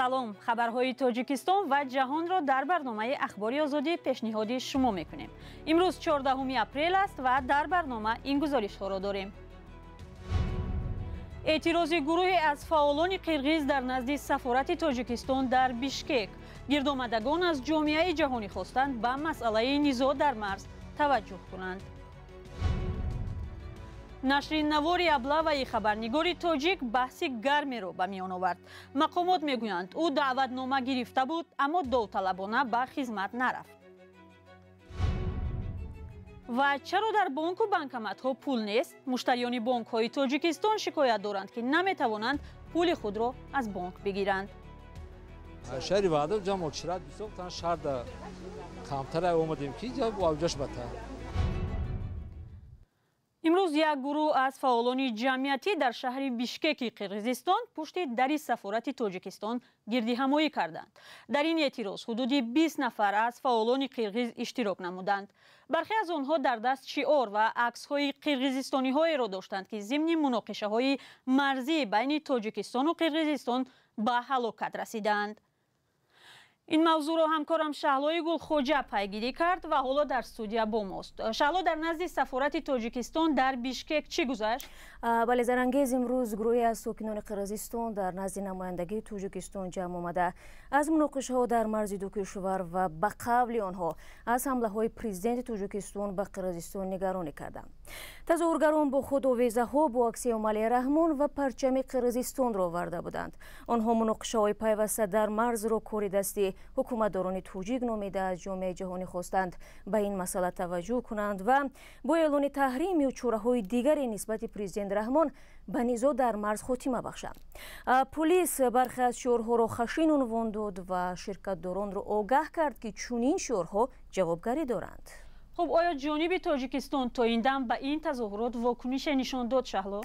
салом, хабарҳои тоҷикистон ва ҷаҳонро дар барномаи ахбори озодӣ пешниҳоди шумо мекунем. имрӯз 14 апрел аст ва дар барнома ин гузоришҳоро дорем. эътирози гурӯҳе аз фаъолони қирғиз дар назди сафорати тоҷикистон дар бишкек. гирдомадагон аз ҷомеаи ҷаҳонӣ хостанд ба масъалаи низоъ дар марз таваҷҷӯҳ кунанд. нашри навори аблаваи хабарнигори тоҷик баҳси гармеро ба миён овард. мақомот мегӯянд ӯ даъватнома гирифта буд, аммо довталабона ба хизмат нарафт. ва чаро дар бонку банкоматҳо пул нест? муштариёни бонкҳои тоҷикистон шикоят доранд, ки наметавонанд пули худро аз бонк бигиранд. шаҳри ваҳдат ҷамъошират бисохтан шарда камтара омадем ки авҷаш бата. имрӯз як гурӯҳ аз фаъолони ҷамъиятӣ дар шаҳри бишкеки қирғизистон пушти дари сафорати тоҷикистон гирдиҳамоӣ карданд. дар ин эътироз ҳудуди 20 нафар аз фаъолони қирғиз иштирок намуданд. бархе аз онҳо дар даст шиор ва аксҳои қирғизистониҳоеро доштанд, ки зимни муноқишаҳои марзии байни тоҷикистону қирғизистон ба ҳалокат расидаанд. ин мавзӯъро ҳамкорам шаҳлои гулхоҷа пайгирӣ кард ва ҳоло дар студия бо мост. шаҳло, дар назди сафорати тоҷикистон дар бишкек чӣ гузашт? бале зарангез, имрӯз гурӯҳе аз сокинони қирғизистон дар назди намояндагии тоҷикистон ҷамъ омада аз муноқишаҳо дар марзи ду кишвар ва ба қавли онҳо аз ҳамлаҳои президенти тоҷикистон ба қирғизистон нигаронӣ карданд. тазоҳургарон бо худ овезаҳо бо акси Эмомалӣ Раҳмон ва парчами қирғизистонро оварда буданд. онҳо муноқишаҳои пайваста дар марзро кори дасти ҳукуматдорони тоҷик номида аз ҷомеаи ҷаҳонӣ хостанд ба ин масъала таваҷҷӯҳ кунанд ва бо эълони таҳриму чораҳои дигаре нисбати президент Раҳмон ба низоъ дар марз хотима бахшанд. пулис бархе аз шиорҳоро хашин унвон дод ва ширкатдоронро огаҳ кард, ки чунин шиорҳо ҷавобгарӣ доранд. хуб, оё ҷониби тоҷикистон то ин дам ба ин тазоҳурот вокунише нишон дод, шаҳло?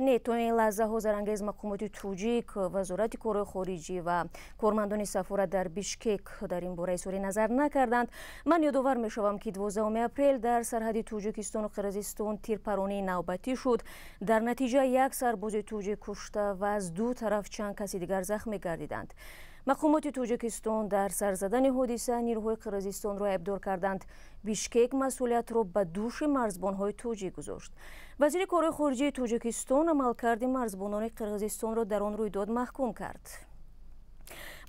не, то ин лаҳзаҳо зарангез мақомоти тоҷик, вазорати корҳои хориҷӣ ва кормандони сафорат дар бишкек дар ин бора изҳори назар накарданд. ман ёдовар мешавам, ки 12 апрел дар сарҳади тоҷикистону қирғизистон тирпаронии навбатӣ шуд. дар натиҷа як сарбози тоҷик кушта ва аз ду тараф чанд каси дигар захмӣ гардиданд. мақомоти тоҷикистон дар сар задани ҳодиса нирӯҳои қирғизистонро айбдор карданд. бишкек масъулиятро ба дӯши марзбонҳои тоҷик гузошт. вазири корҳои хориҷии тоҷикистон амалкарди марзбонони қирғизистонро дар он рӯйдод маҳкум кард.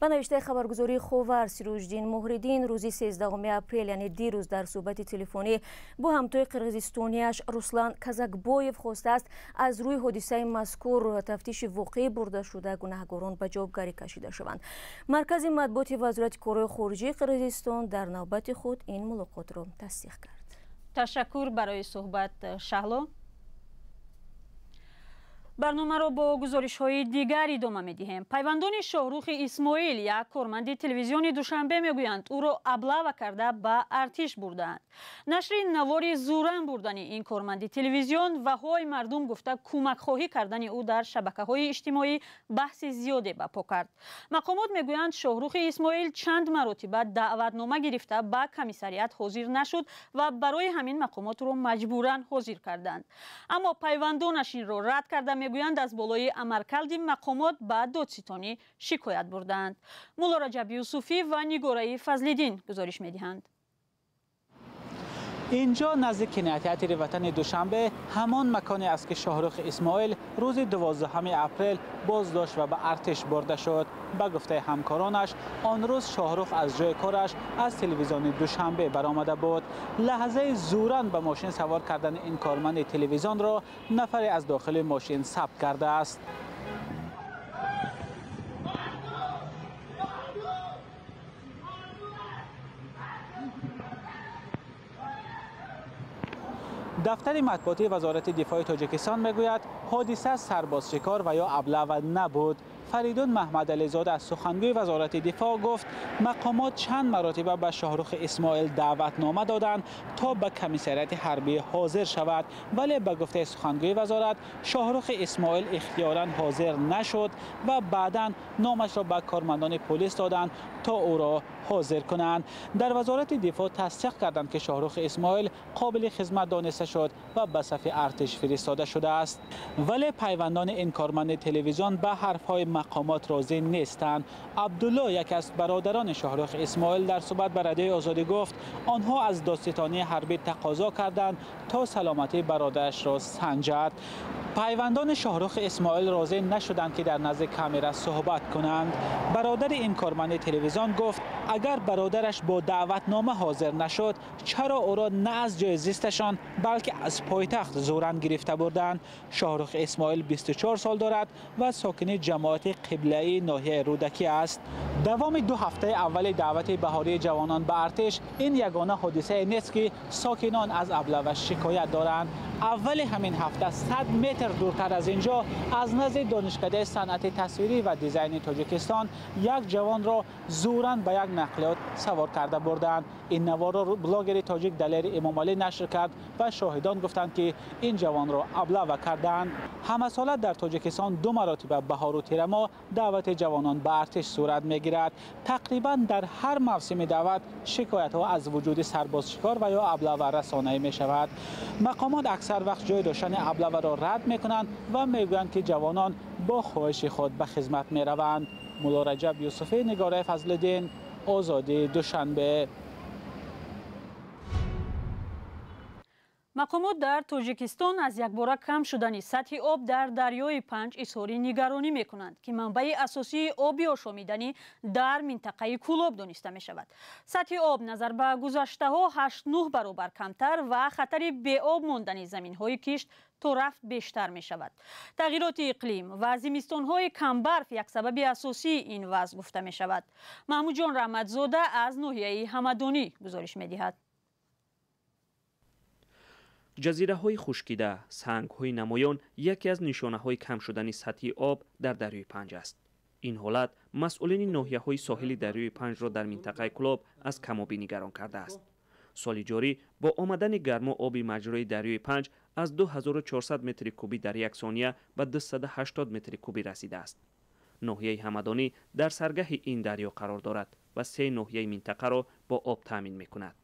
ба навиштаи хабаргузории ховар Сироҷдин Муҳриддин рӯзи 13 апрел, яъне дирӯз, дар суҳбати телефонӣ бо ҳамтои қирғизистониаш Руслан Казакбоев хостааст аз рӯи ҳодисаи мазкур тафтиши воқеӣ бурда шуда гунаҳгорон ба ҷавобгарӣ кашида шаванд. маркази матбуоти вазорати корҳои хориҷии Қирғизистон дар навбати худ ин мулоқотро тасдиқ кард. ташаккур барои суҳбат, шаҳло. барномаро бо гузоришҳои дигар идома медиҳем. пайвандони Шоҳрухи Исмоил, як корманди телевизиони Душанбе, мегӯянд ӯро аблава карда ба артиш бурдаанд. нашри навори зӯран бурдани ин корманди телевизион ва ҳои мардум гуфта кӯмакхоҳӣ кардани ӯ дар шабакаҳои иҷтимоӣ баҳси зиёде барпо кард. мақомот мегӯянд Шоҳрухи Исмоил чанд маротиба даъватнома гирифта ба комиссариат ҳозир нашуд ва барои ҳамин мақомот ӯро маҷбуран ҳозир карданд. аммо пайвандонаш инро рад карда мегӯянд аз болои амаркалди мақомот ба додситонӣ шикоят бурдаанд. мулло Раҷаб Юсуфӣ ва Нигораи Фазлиддин гузориш медиҳанд. اینجا نزدیک کنایه‌تئاتر وطن دوشنبه همان مکانی است که شاهرخ اسماعیل روز 12 اپریل بازداشت و به ارتش برده شد. به گفته همکارانش آن روز شاهرخ از جای کارش از تلویزیون دوشنبه برآمده بود. لحظه زوراً به ماشین سوار کردن این کارمند تلویزیون را نفری از داخل ماشین ثبت کرده است. دفتر مطبوعاتی وزارت دفاع تاجیکستان میگوید حادثه سرباز شکار و یا ابله نبود. فریدون محمد علیزاده از سخنگوی وزارت دفاع گفت مقامات چند مرتبه به شاهرخ اسماعیل دعوتنامه دادند تا به کمیسریت حربی حاضر شود، ولی به گفته سخنگوی وزارت شاهرخ اسماعیل اختیاراً حاضر نشد و بعداً نامش را به کارمندان پلیس دادند تا او را حاضر کنند. در وزارت دفاع تصدیق کردند که شاهرخ اسماعیل قابل خدمت دانسته شد و به صف ارتش فرستاده شده است، ولی پیوندان این کارمند تلویزیون به حرفهای مقامات راضی نیستند. عبدالله، یک از برادران شاهرخ اسماعیل، در صحبت با رادیوی آزادی گفت آنها از دادستانی حربی تقاضا کردند تا سلامتی برادرش را سنجد. پیوندان شاهرخ اسماعیل راضی نشدند که در نزد کامرا صحبت کنند. برادر این کارمند تلویزیون گفت اگر برادرش با دعوتنامه حاضر نشد چرا او را نه از جای زیستشان بلکه از پایتخت زورن گرفته بردند. شاهرخ اسماعیل 24 سال دارد و ساکن جماعت قبله‌ای ناحیه رودکی است. دوام 2 هفته اول دعوت بهاری جوانان به ارتش این یگانه حادثه نیست که ساکنان از ابله شکایت دارند. اول همین هفته 100 متر دورتر از اینجا از نزد دانشکده صنعت تصویری و دیزاین تاجیکستان یک جوان را زوراً به یک نقلیات سوار کرده بردند. این نوار را بلاگر تاجیک دلیر امام علی نشر کرد و شاهدان گفتند که این جوان را ابله کردند. همه ساله در تاجیکستان 2 مرتبه بهار و تیر ماه دعوت جوانان به ارتش صورت میگیرد. تقریبا در هر موسم دعوت شکایت ها از وجود سرباز شکار و یا ابله رسانه‌ای می شود. مقامات اکثر وقت جای داشتن ابله را رد میکنند و میگویند که جوانان با خواهش خود به خدمت می روند. مولا رجب یوسفی، نگاره فضل‌الدین، آزادی، دوشنبه. مقامات در تاجیکستان از یک باره کم شدن سطح آب در دریای پنج اظهار نگرانی می کنند که منبع اساسی آبی آشامیدنی در منطقه کولاب دانسته می شود. سطح آب نظر به گذشته ها 8-9 برابر کمتر و خطر به آب ماندن زمین های کشت تا رفت بیشتر می شود. تغییرات اقلیم و زمستان های کم برف یک سبب اساسی این وضع گفته می شود. محمود جان رحمتزاده از ناحیه همدانی گزارش می دهد. جزیره های خشکیده، سنگ های نمایان یکی از نشانه های کم شدن سطح آب در دریای پنج است. این حالت مسئولین ناحیه های ساحلی دریای پنج را در منطقه کلاب از کمابی نگران کرده است. سال جاری با آمدن گرما آب مجرای دریای پنج از 2400 متر کوبی در یک ثانیه به 280 متر کوبی رسیده است. ناحیه همدانی در سرگه این دریا قرار دارد و 3 ناحیه منطقه را با آب تامین می‌کند.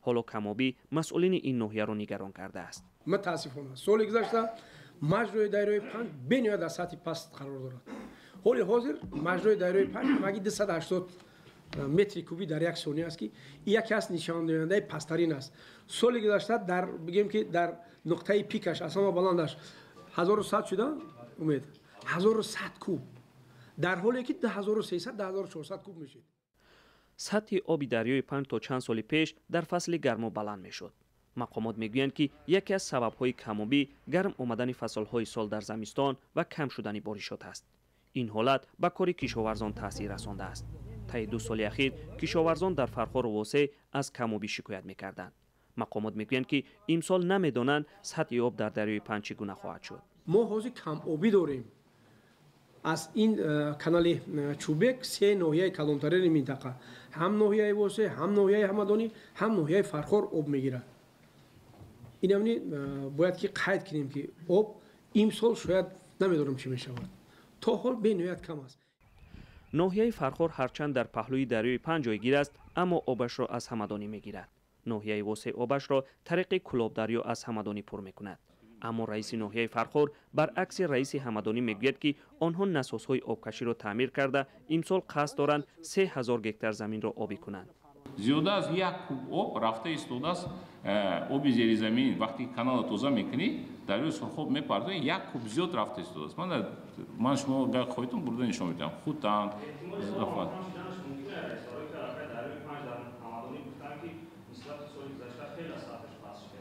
حالا کمابی مسئولین این ناحیه را نگران کرده است. متاسفانه سال گذشته مجرای دریای پنج بنیاد در سطح پست قرار دارد. حال حاضر مجرای دریای پنج مگی 280 متر کوبی در یک ثانیه است که یکی از نشان دهنده پستترین است. سال گذشته در بگیم که در نقطه پیکش اصلا بلندش 1100 شده امید 1100 کوب در حالی که 2300 1400 کوب میشه. سطح آب دریای پنج تا چند سال پیش در فصل گرما بلند میشد. مقامات میگویند که یکی از سبب‌های کمابی گرم آمدن فصل‌های سال در زمستان و کم شدن بارشات است. این حالت به کار کشاورزان تاثیر رسانده است. طی 2 سال اخیر کشاورزان در فرخار و واسع از کمابی شکایت میکردند. مقامات میگویند که امسال نمیدانند سطح آب در دریای پنج چگونه خواهد شد. ما حاضر کم آبی داریم. از این کانال چوبک 3 ناحیه کلانترین منطقه هم ناحیه واسع هم ناحیه همدانی هم ناحیه فرخار آب میگیرد. اینم باید که قید کنیم که آب امسال شاید نمیدونم چی میشود. تا حال به نهایت کم است. ناحیه فرخار هرچند در پهلوی دریای پنج جایگیر است اما آبش را از همدانی میگیرد. ناحیه واسع آبش را طریق کلاب دریا از همدانی پر میکند. اما رئیس ناحیه فرخار برعکس رئیس همدانی میگوید که آنها نسازهای آبکشی را تعمیر کرده امسال قصد دارند 3000 گکتار زمین را آبی کنند. زیاده از 1 کوب آب رفته ایستاده است. آب زیر زمین وقتی کانال توزیع میکنی دریای سرخاب میپرده 1 کوب زیاد رفته ایستاده است. من شما گه خودتون برده نشون میدم خودتان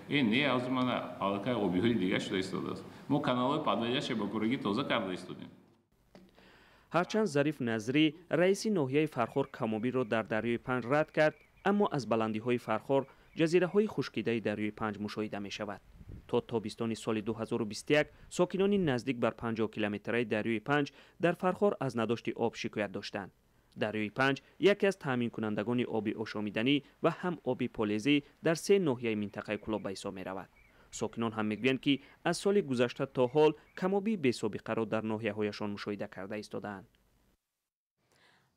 این نه از من علاقه آبی های دیگه شده ایستاده است. ما کانال پادویش با گورگی تازه کرده ایستادیم. هرچند ظریف نظری رئیس ناحیه فرخار کمابی را در دریای پنج رد کرد اما از بلندی های فرخار جزیره های خشکیده دریای پنج مشاهده می شود. تا تابستان سال 2021 ساکنان نزدیک بر 50 کیلومتری دریای پنج در فرخار از نداشت آب شکایت داشتند. دریای پنج یکی از تامین کنندگان آبی آشامیدنی و هم آبی پالیزی در 3 ناحیه منطقه کلاب به حساب می رود. ساکنان هم میگویند که از سال گذشته تا حال کمابی بی سابقه را در ناحیه هایشان مشاهده کرده ایستادند.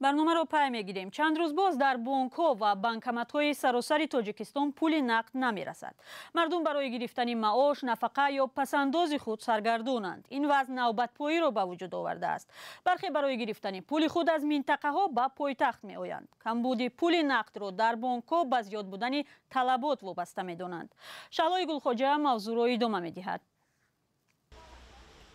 برنامه رو پای میگیریم. چند روز باز در بانک‌ها و بانکمت‌های سراسر تاجیکستان پول نقد نمی‌رسد. مردم برای گرفتن معاش، نفقه یا پسنداز خود سرگردانند. این وضع نوبت‌پایی را به وجود آورده است. برخی برای گرفتن پول خود از منطقه‌ها به پایتخت می‌آیند. کمبود پول نقد را در بانک‌ها به زیاد بودن طلبات وابسته می‌دانند. شعلای گلخواجه موضوع را ادامه می‌دهد.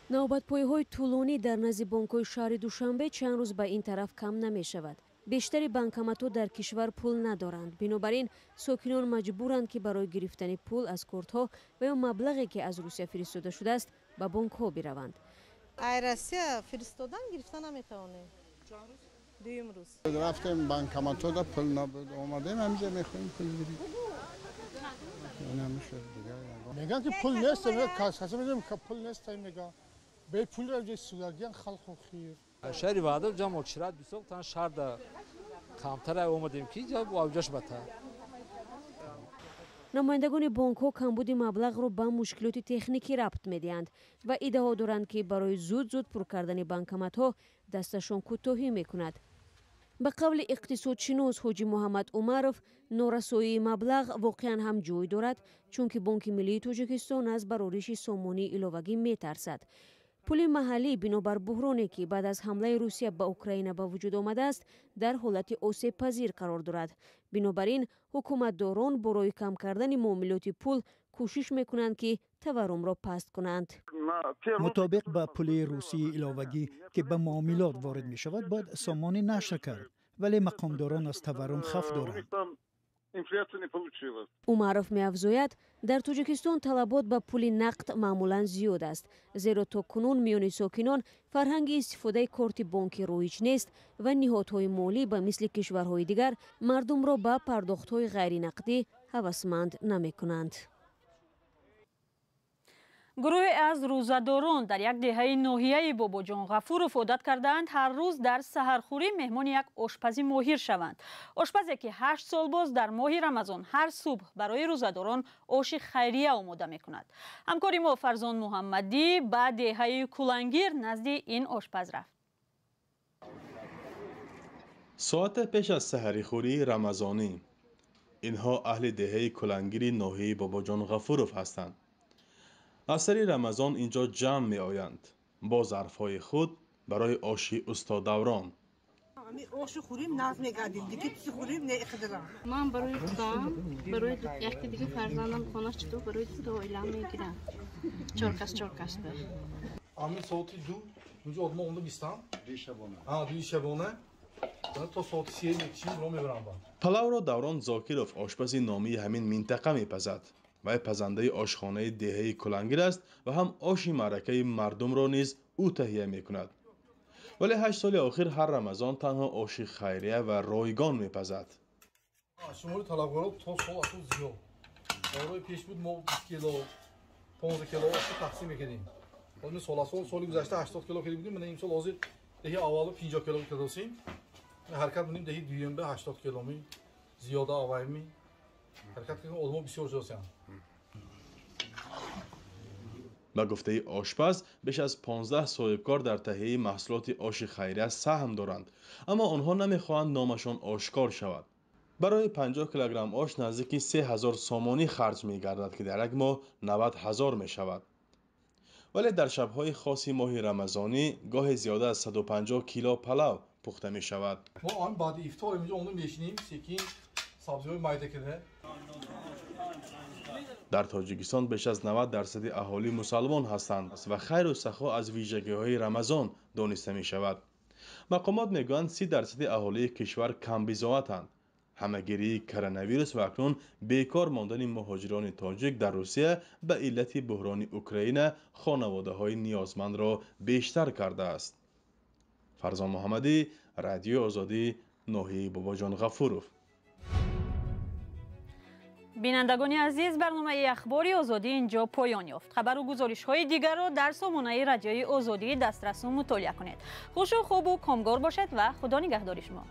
نوبت‌پایی‌های طولانی در نزد بانک‌های شهر دوشنبه چند روز به این طرف کم نمی‌شود. بیشتر بانکمت‌ها در کشور پول ندارند. بنابراین ساکنان مجبورند که برای گرفتن پول از کارت‌ها و یا مبلغی که از روسیه فرستاده شده است به بانک‌ها بروند. روسیه فرستادن گرفتن نمی‌توانیم. دویم روز رفتیم بانکمت‌ها پول نبود اومدیم همینجا می‌خوایم پول بدیم. نمیشه دیگه. میگن که پول نیست، کاسه میگم که پول نیست میگه. به پول را سوگان خلق خیر. شهری وادم جام اکشرات بیسوق تان شهر دا کمتر اومدیم کی جا واوجش بتا. نمایندگان بانک‌ها کمبود مبلغ را به مشکلات تکنیکی ربط می‌دهند و ادعا دارند که برای زود پر کردن بانکمت‌ها دستشان کوتاهی می‌کند. به قول اقتصادشناس حاجی محمد عمرов نارسایی مبلغ واقعا هم جای دارد چون که بانک ملی تاجیکستان از برآورش سامانی علاوگی می‌ترسد. پول محلی بنابر بحرانی که بعد از حمله روسیه به اوکراین به وجود آمده است در حالت آسیب پذیر قرار دارد. بنابراین حکومتداران برای کم کردن معاملات پول کوشش میکنند که تورم را پست کنند. مطابق با پول روسی علاوگی که به معاملات وارد می شود باید سامانی نشر کرد، ولی مقامداران از تورم خوف دارند. عمرов می‌افزاید در تاجیکستان طلبات به پول نقد معمولا زیاد است، زیرا تا کنون میان ساکنان فرهنگ استفاده کارت بانکی رایج نیست و نهادهای مالی به مثل کشورهای دیگر مردم را به پرداخت‌های غیر نقدی هوسمند نمی‌کنند. گروهی از روزه‌داران در یک دهه ناحیه باباجان غفورов عادت کردند هر روز در سحرخوری مهمان یک آشپز ماهر شوند. آشپزی که 8 سال باز در ماه رمضان هر صبح برای روزه‌داران آش خیریه آماده می‌کند. همکار ما فرزان محمدی به دهه کلنگیر نزد این آشپز رفت. ساعت پیش از سحرخوری رمضانی اینها اهل دهه کلنگیر ناحیه باباجان غفورов هستند. از سری رمضان اینجا جمع می آیند با ظرفهای خود برای آشی استادوران. آش خوریم ناز میگردیم دیگه چی خوریم نمیخدرم. من برای خودم برای یکی دیگه فرزندم خانه چطور برای دو عائله میگیرم. چهار کس به. همین ساعت 2 اینجا آدم اونو بیستم. دوی شبانه. تا ساعت 3 میکشیم رو میبرم با. پلاو را دوران زاکیروف آشپز نامی همین منطقه میپزد. و پزنده آشخانه دهه کلنگیر است و هم آشی معرکه مردم را نیز او تهیه می کند. ولی 8 سال آخر هر رمضان تنها آشی خیریه و رایگان می پزد. شمال طلبکارا تا سال اصلا زیاد. برای پیش بود ما 20 کیلو 15 کیلو آش تقسیم می‌کردیم. بعد سال گذشته 80 کیلو خریدیم. من این سال حاضر دهه اول 50 کیلو کردیم. حرکت کنیم دهه دوم به 80 کیلو می زیاده آوایمی. حرکت کنیم علما بسیار جوسیان. به گفته آشپز بیش از 15 صاحبکار در تهیه محصولات آش خیریه سهم دارند، اما آنها نمیخواهند نامشان آشکار شود. برای 50 کیلوگرم آش نزدیک 3000 سامانی خرج می‌گردد که در یک ماه 90000 می‌شود. ولی در شب‌های خاص ماه رمضانی گاه زیاده از 150 کیلو پلاو پخته می‌شود. ما آن بعد افطار اینجا اونو میشینیم سکین سبزی‌های مایده کرده. در تاجیکستان بیش از 90% اهالی مسلمان هستند و خیر و سخا از ویژگی‌های رمضان دانسته می‌شود. مقامات میگویند 30% اهالی کشور کم بضاعتند. همه‌گیری کرونا ویروس و اکنون بیکار ماندن مهاجران تاجیک در روسیه به علت بحران اوکراین خانواده‌های نیازمند را بیشتر کرده است. فرزان محمدی، رادیو آزادی، ناحیه باباجان غفورov. بینندگان عزیز، برنامه اخباری آزادی اینجا پایان یافت. خبر و گزارش‌های دیگر را در سامانه رادیوی آزادی دسترس و مطالعه کنید. خوش و خوب و کامگار باشد و خدا نگهدار شما.